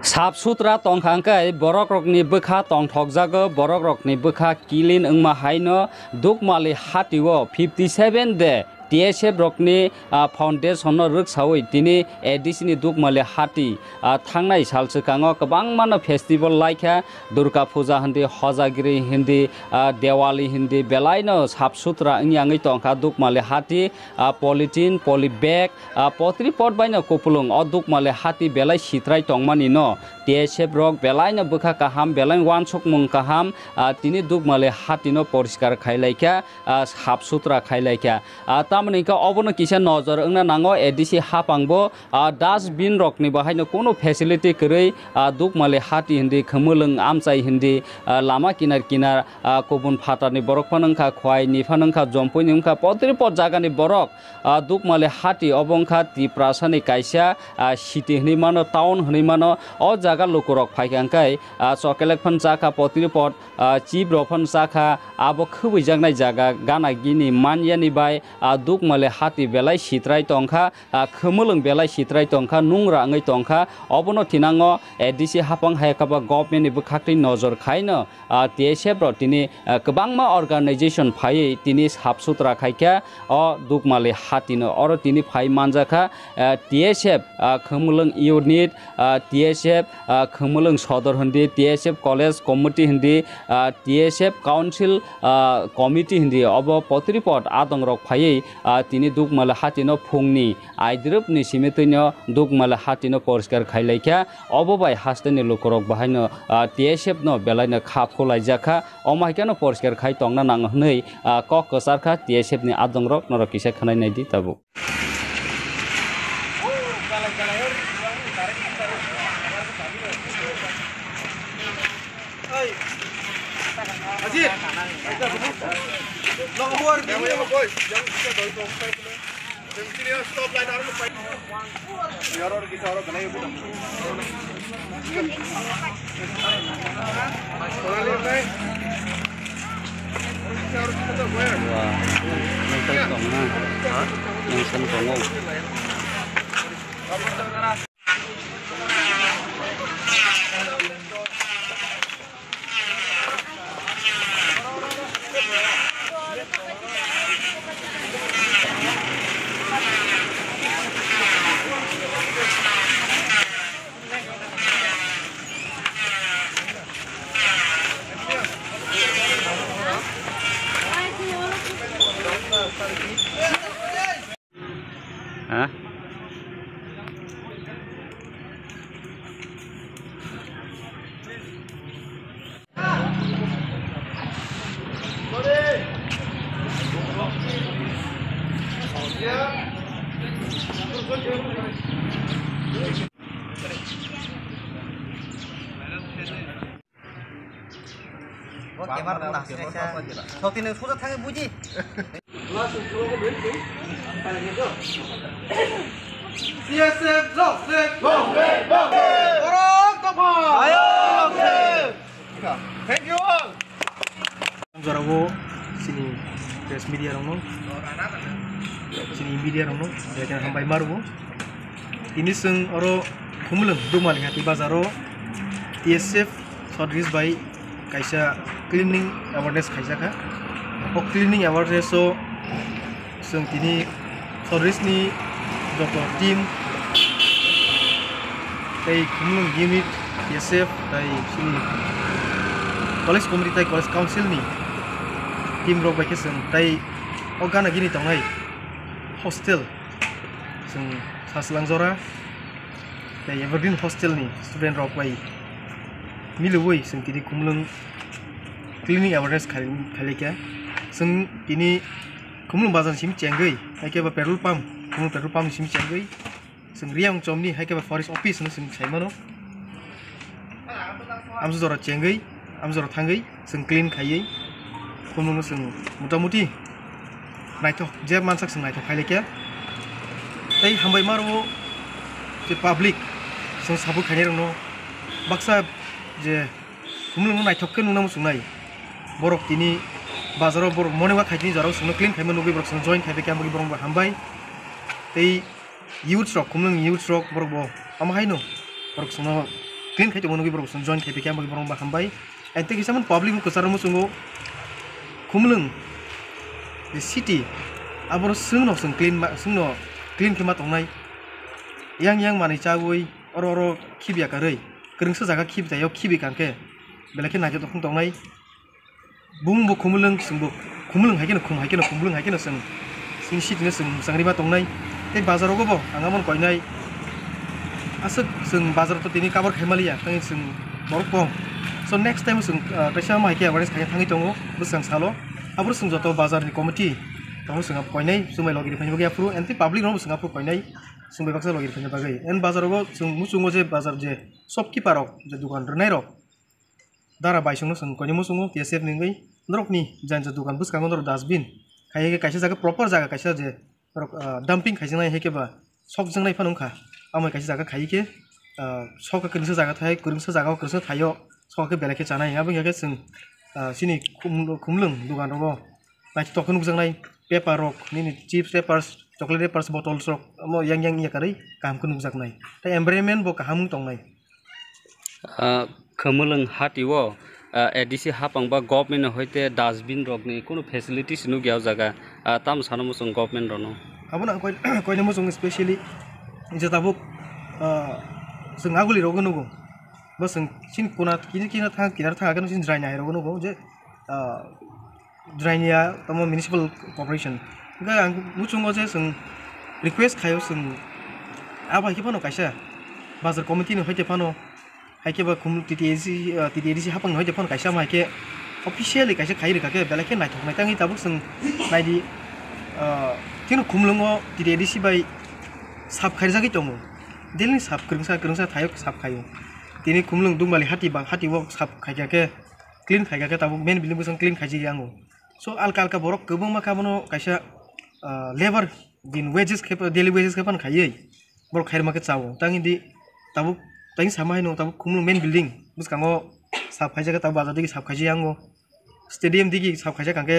साफ सुथरा तंखांखाय borok rokni bwkha tongthokjago borok rokni bwkha kilin wngma haino dukmali hatio 57 de TSF rokni foundation no rwksawi tini ADC ni dukmali hati thangnai salswkango kwbangmano festival laikha Durga Puja hindi Hojagiri hindi Diwali hindi belaino saf sutra wngyangwi tongkha dukmali hati polythene polybag potri pot baino kupulung o dukmali hati belai sitrai tongmani no TSF rok belaino bwkha kaham belai wansukmung kaham tini dukmali hati no poriskar khailaikha saf sutra khailaikha tamni ka obono kisa nozor wngna nango ADC hapangbo dustbin rokni bahaino kono facility kwrwi dukmali hati hindi khumulung amchai hindi lama kinar kinar kobun phatarni borok phanangkha khwai ni phanangkha jompoi ni wngkha potri pot jagani borok dukmali hati obongkha tiprasani kaisa city hni mano town hni mano o jaga lokorok phaikangkai chokelek phan chakha potri pot chief rok phan chakha abo khubaijaknai jaga gana gini manyani bai dukmali hati belai sitrai tongkha khumulung belai sitrai tongkha nungra ngai tongkha obono tinango ADC hapang haikaba government ni bwkhaktwi nozor khaino TSF ro tini kwbangma organization phai tini saf sutra khaikha o dukmali hati no oro tini phai manjakha TSF khumulung unit TSF khumulung sodor hindi TSF college committee hindi TSF council committee hindi obo potri pot adong rok phai tini dukmali hati no phungni aidrup ni simitino dukmali hati no poriskar khailaikha obo bai hasteni lokorok bahaino TSF no belaino khapkholaijaka omaikano poriskar khai tongna nang hnei kok kasarkha TSF ni adong rok norok kisa khanai naidi tabu Thank you all. Jarago sini press media rongno sini media rongno dia sampai marubo ini seng oro khumulung dukmali hati bazaro TSF Sodris by kaisa cleaning awareness kaisa ka o cleaning awareness so seng tini Sodris ni doktor team tei khumulung unit TSF tei sini college community college council ni team rok baike seng tai ogana gini tongai hostel seng saslang zora tai evergreen hostel ni student rok bai milui seng tini kumlung cleaning awareness khalika seng tini kumlung bazar sim chengai haike ba petrol pump sim chengai seng riang chomni haike ba forest office no seng saimano amsu zora chengai amjor thangai seng clean khaiei kumung seng mutamuti naithok je mansak seng naithok khailekya tei hambai maro je public seng sabu khaini rongno baksa je kumung naithok ke nunam sungnai borok tini bazaro borok monewa khaitini jarau seng clean khaima nugi borok seng join khaibe kamagi borok hambai tei youth rock kumung youth rock borok bo amahaino borok seng clean khai tongmo nugi borok sung join khai pekya borok ba hambai ente kisaman public mu kusar mu sungo kumlung the city abor sung no sung clean kema tongnai yang mani chagui oro khibya karei krungsa jaga khib tayo khibi kanke belake najo tong tongnai bung bo kumlung haikena kumlung haikena sung city ne sung sangri ba tongnai te bazar go bo angamon koinai asuk sung bazar to tini kabar khaimalia tangi sung borok pong so next time sung kaisa mai ke awareness khai thangi tongo busang salo abur sung joto bazar ni committee tong sung koinai sumai logi phani bagi apru enti public no sung apru koinai sung bebaksa logi phani bagai en bazar go sung musungo je bazar je shopkeeper rok je dukan rnai rok dara bai sung sung koinai musungo tsf ningai norok ni jan je dukan buskango nor dustbin khai ke kaisa jaga proper jaga kaisa je dumping khaijinai heke ba sok jingnai phanungkha amai kaisa jaga khai ke sok ka krungsa jaga thai krungsa jaga krungsa thayo sok ke belake chanai abang yake sung sini kumlung dukan rogo nai tokon nukjangnai paper rok nini chips wrappers chocolate wrappers bottles rok amo yang ya kari kaham kun nukjaknai tai environment bo kahamung tongnai khumulung hatiwo ADC hapangba government hoite dustbin rok ni kono facilities nu gyao jaga tam sanomo sung government rono abuna koine mo sung especially je tabuk sung aguli rogo nugo basung sin kuna kina thang kinar thang agan sin draina rogo nugo je draina tamo municipal corporation ga ang muchungo je sung request khayo sung aba ki pano kaisa bazar committee no hoite pano haike ba kum TTADC hapang hoite pano kaisa ma haike officially kaisa khairi ka ke belake nai thok nai tangi tabuk sung nai di tino kumlungo TTADC bai sap khairi jagi tongo delni sap krungsa thayok sap khayo tini kumlung dungbali hati wo sap khaija ke clean khaija ke tabuk main building busang clean khaiji yango so alka borok kobong ma kamono kaisa labor din wages ke daily wages ke pan khayei borok khair ma ke chawo tangi di tabuk tangi samai no tabuk kumlung main building buskango sap khaija ke tabuk bazar digi sap khaiji yango stadium digi sap khaija kanke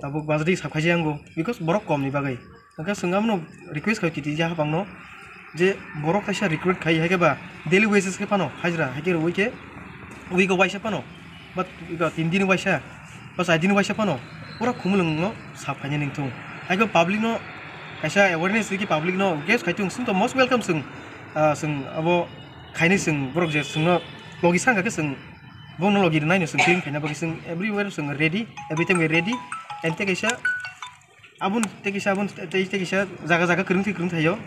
tabuk bazar digi sap khaiji yango because borok kom ni bagai angka sungamno request khayo titi ja hapangno je borok kaisa recruit khai haike ba daily wages ke pano hajra haike wi go waisa pano but iga 3 din waisa pas 5 din waisa pano pura kumulung no saphanya ningtung haike public no kaisa awareness ki public no guest khaitung sung to most welcome sung abo khaini sung borok je sung no logi sanga ke sung bono logi nai no sung clean khaina bagi sung everywhere sung ready everything we ready ente kaisa abun tekisa jaga krung thayo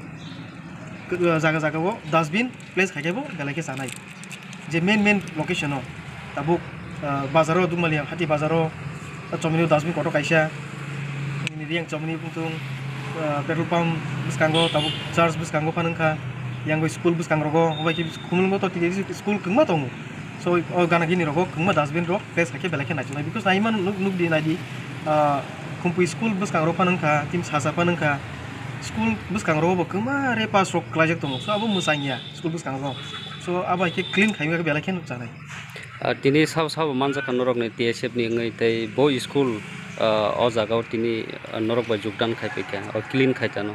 jaga wo dustbin place khaikebo galake sanai je main location no tabuk bazaro dumali hati bazaro chomini dustbin koto kaisa ini riang chomini pungtung petrol pump buskango tabuk church buskango panangkha yang school buskango rogo obai ki kumulmo to tidi school kungma tongu so gana gini rogo kungma dustbin ro place khake belake nachunai because naiman nuk di nadi kumpui school buskango panangkha tim sasa panangkha school buskang robo kema repas rok klajak tomo so abo musanya school buskang ro so aba ke clean khaimga ke belake nuk janai tini sab manja kan norok ni TSF ni ngai tai boy school o jaga tini norok ba jogdan khai pekya o clean khaitano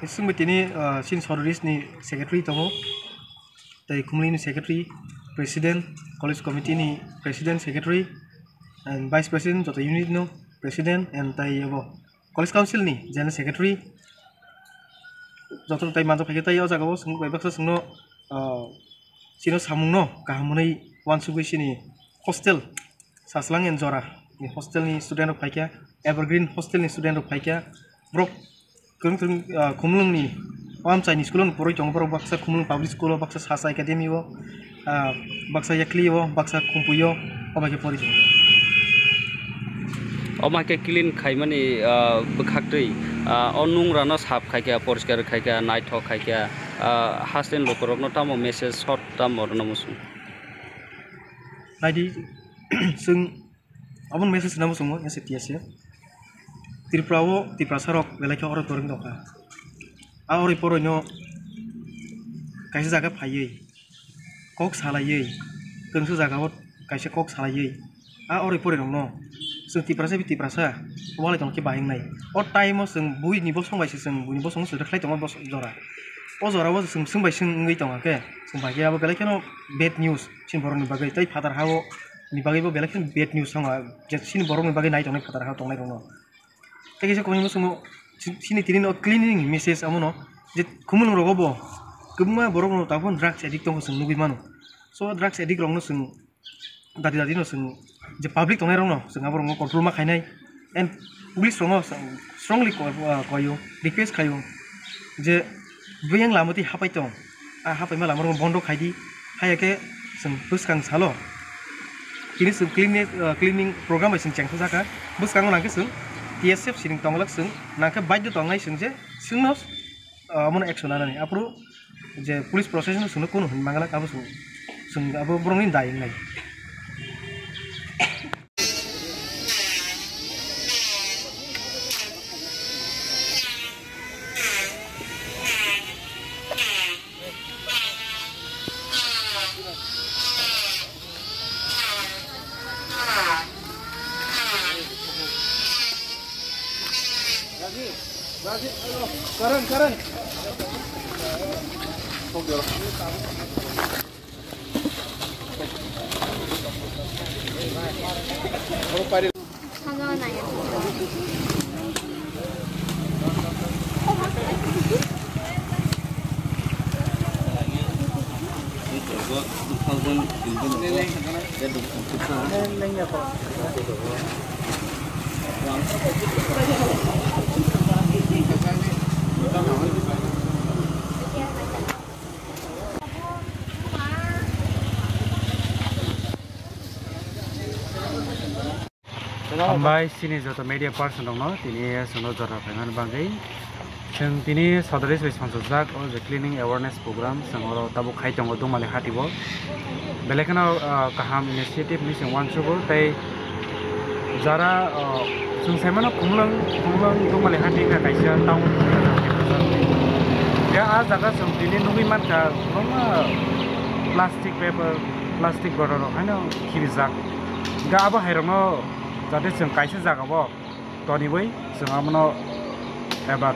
isung tini sin sodoris ni secretary tomo tai kumli ni secretary president college committee ni president secretary and vice president joto unit no president and tai abo college council ni general secretary joto tai manjo khai tai o jaga bo sung baibaksa sungno sino samungno kahamunai wansugui sini hostel saslang en jora ni hostel ni student rok phaikya evergreen hostel ni student rok phaikya brok krung kumlung ni amchai ni school poroi tong borok baksa kumlung public school baksa sasa academy wo baksa yakli wo baksa kumpuyo obake pori omake clean khaimani bukhaktei onung rano sap khaikya poriskar khaikya naithok khaikya hasten lokorok no tamo message short tamo namusung nadi sung abun message namusung mo STS Triprawo Tiprasarok belake oro toring doka a ori poronyo kaisa jaga phayei kok salayei kengsu jaga ot kaisa kok salayei a ori porong no sung tiprasa wala tong ki bahing nai o time mo sung bui ni bosong bai sung bui ni bosong su khlai tong bos jora ozora sing bai sing ngai tong ke sing bai ya belai keno bad news sin borong ni bagai tai father hawo ni bagai bo belai ken bad news songa je sin borong ni bagai nai tong father hawo tong nai rono te kise ko ni musumo sini tini no cleaning message amono je kumun rogo bo kumma borong no tapon drugs addict tong sing nugi mano so drugs addict rong no sing dadi no sing je public tong nai rono sing aborong no control ma khainai and police rong no strongly koyo request kayo je buyang lamati hapai tong hapai ma lamar bondo khaidi hayake sing buskang salo kini sing cleaning program sing chengtho jaka buskang nang ke sing TSF sing tonglak sing nangka baidyo tongai sing je sing nos amon action anani apru je police procession sing kono mangala kabu sing abo brongin daing nai Karan. Ambai sini joto media person dong no tini sono jora pengan bangai sing tini sodari sebagai sponsor o the cleaning awareness program sangoro tabuk khai tong odong male hatibo belekana kaham initiative ni sing wan sugo tai jara sing semana kumlang dong male hati ka kaisa taun ya a jaga sing tini nungi man ka roma plastic paper plastic bottle hano khirizak ga aba hairano जाते जों कायसे जागाबो तनि बै जों आमनो एबा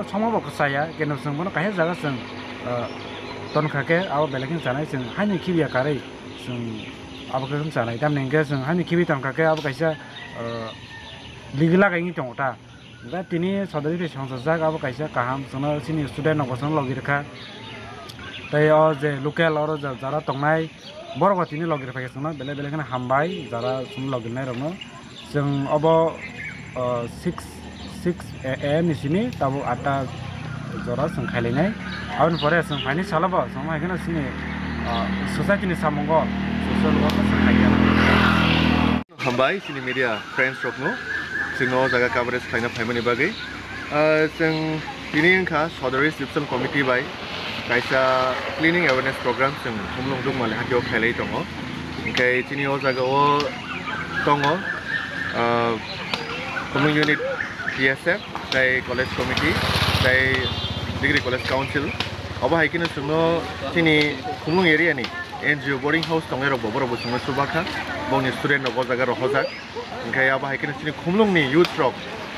संमाबो कसाया केनो जों मनो कायसे जागा जों तन खाके आबो बेलेकिन जानाय जों हानि खिबिया कारै जों आबो कम जानाय दाम नेंगे जों हानि खिबि तन खाके आबो कायसे लिगला गायनि तंगता दा तिनि सदरि बे संसा जागा आबो कायसे काहाम जोंनो सिनि स्टुडेन्ट नगसन लगिरखा ताय अ जे लोकेल अर जारा तंनाय बरगो तिनि लगिरफाय जोंनो बेलेकिन हामबाय जारा जों लगिरनाय रनो जों अब 6 AM निसिनि ताबो 8 जरा जों खायलायनाय आउन परे जों फाइनि सालाबो जों माइखनो सिनि सोसाइटिनि सामंगो सोशल वर्क जों खायया हामबाय सिनि मीडिया फ्रेंड्स रकनो जोंनो जागा कभारेज खायना फायमानि बागै जों दिनै ओंखा सदरि रिसेप्शन कमिटि बाय कायसा क्लिनिंग अवेयरनेस प्रोग्राम जों हमलं दं माले हाथियाव खायलाय दङ ओंखाय दिनै ओ जागायाव दङ Common Unit TSF, the College Committee, the Degree College Council. Aba haikina sungno tini khumlung area ni NGO boarding house tongero boboro busungno subaka bongni student no gozaga rohozak. Engkai aba haikina tini khumlung ni youth rock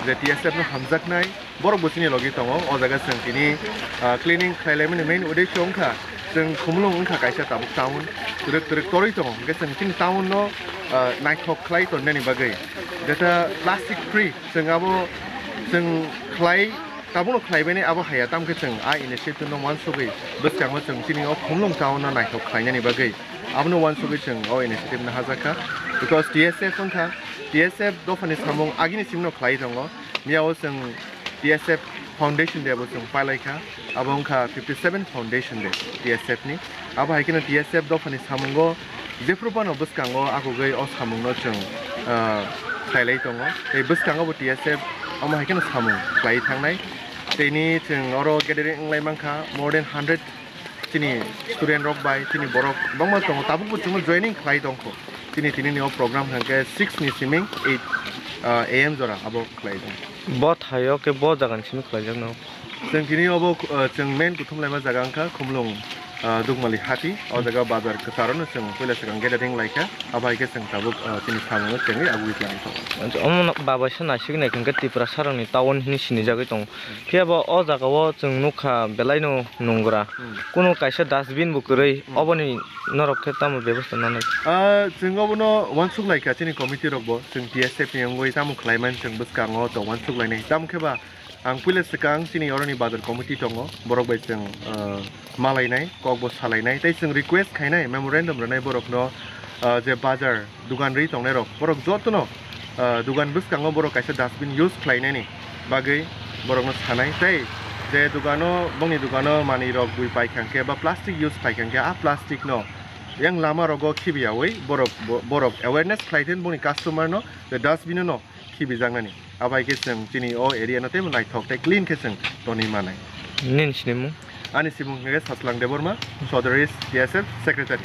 the TSF no hamzak nai boro busini logi tongo o jaga sung tini cleaning khlailaimani main uddesho ongkha जों खुमलुं ओंखा कायसा Tabuk town तुरक तोरै दङ ओंखाय जों thin town न नायथक ख्लाय तननायनि बागै जेता प्लास्टिक फ्री जों आबो जों ख्लाय ताबुनो ख्लायबायनि आबो हाया तामके जों आ इनिशिएटिभ न वान सुगै बसचांगो जों थिनि अ खुमलुं टाउन न नायथक ख्लायनायनि बागै आबनो वान सुगै जों अ इनिशिएटिभ न हाजाका बिकज TSF ओंखा TSF दफानि सामुं आगिनि सिमनो ख्लाय दङ मियाव जों TSF Foundation दे जों पाइलायखा आबो ओंखा 57 Foundation दे TSF नि आबो हायकिना TSF दफानि सामुंगो जेफ्रुबानो बसकांगो आगुगै अ सामुंनो जों खायलाय दङ बे बसकांगो TSF आमा हायकिना सामुं ख्लाय थांनाय तेनि जों अरो गेदेरिं लायमांखा मोर देन 100 तिनि स्टुडेन्ट रक बाय तिनि बरक बंमा दङ ताबुबो जों जयनिं ख्लाय दंखो तिनि नि प्रोग्राम हांके 6 नि सिमिं 8 AM जरा आबो ख्लाय दं बहुत हायो के बहुत जगह सिम खलायजों न जों दिनै अब जों मेन गुथुमलायमा जागा ओंखा खुमलुं dugmali hati o jaga bazar kesaron sing pula sekarang gathering laika abai ke sing tabuk sini samang cengi agui plan to Om baba sana signa kan tripura sarangni town ni sini jagai tong phiaba o jagao chung nukha belaino nungra kuno kaisa dustbin bukurei oboni norok khetam ব্যবস্থা nanai जोंङो बनो वानसुक लाइका चिनि कमिटि रखबो जों DSF नि अंगoi तामु खलायमान जों बसकांगो तो वानसुक लाइनाय तामखेबा आं पुलिस सिकां चिनि अरनि बाजार कमिटि दंगो बरक बाय जों मालायनाय ककबो सालायनाय तै जों रिक्वेस्ट खायनाय मेमोरेंडम रनाय बरकनो जे बाजार दुकान रि तंनाय रक बरक जतनो दुकान बसकांगो बरक कायसे डस्टबिन यूज खालायनायनि बागै बरकनो सानाय तै जे दुकानो बंनि दुकानो मानि रक बुइ पाइखांके बा प्लास्टिक यूज पाइखांके आ प्लास्टिक नो yang lama rogo kibi away borok awareness klaitin boni customer no the dustbin no kibi jangnani abai keseng chini o area no tem nai thok te clean keseng toni manai nin sinimu ani simung nge saslang deborma sodaris DSF secretary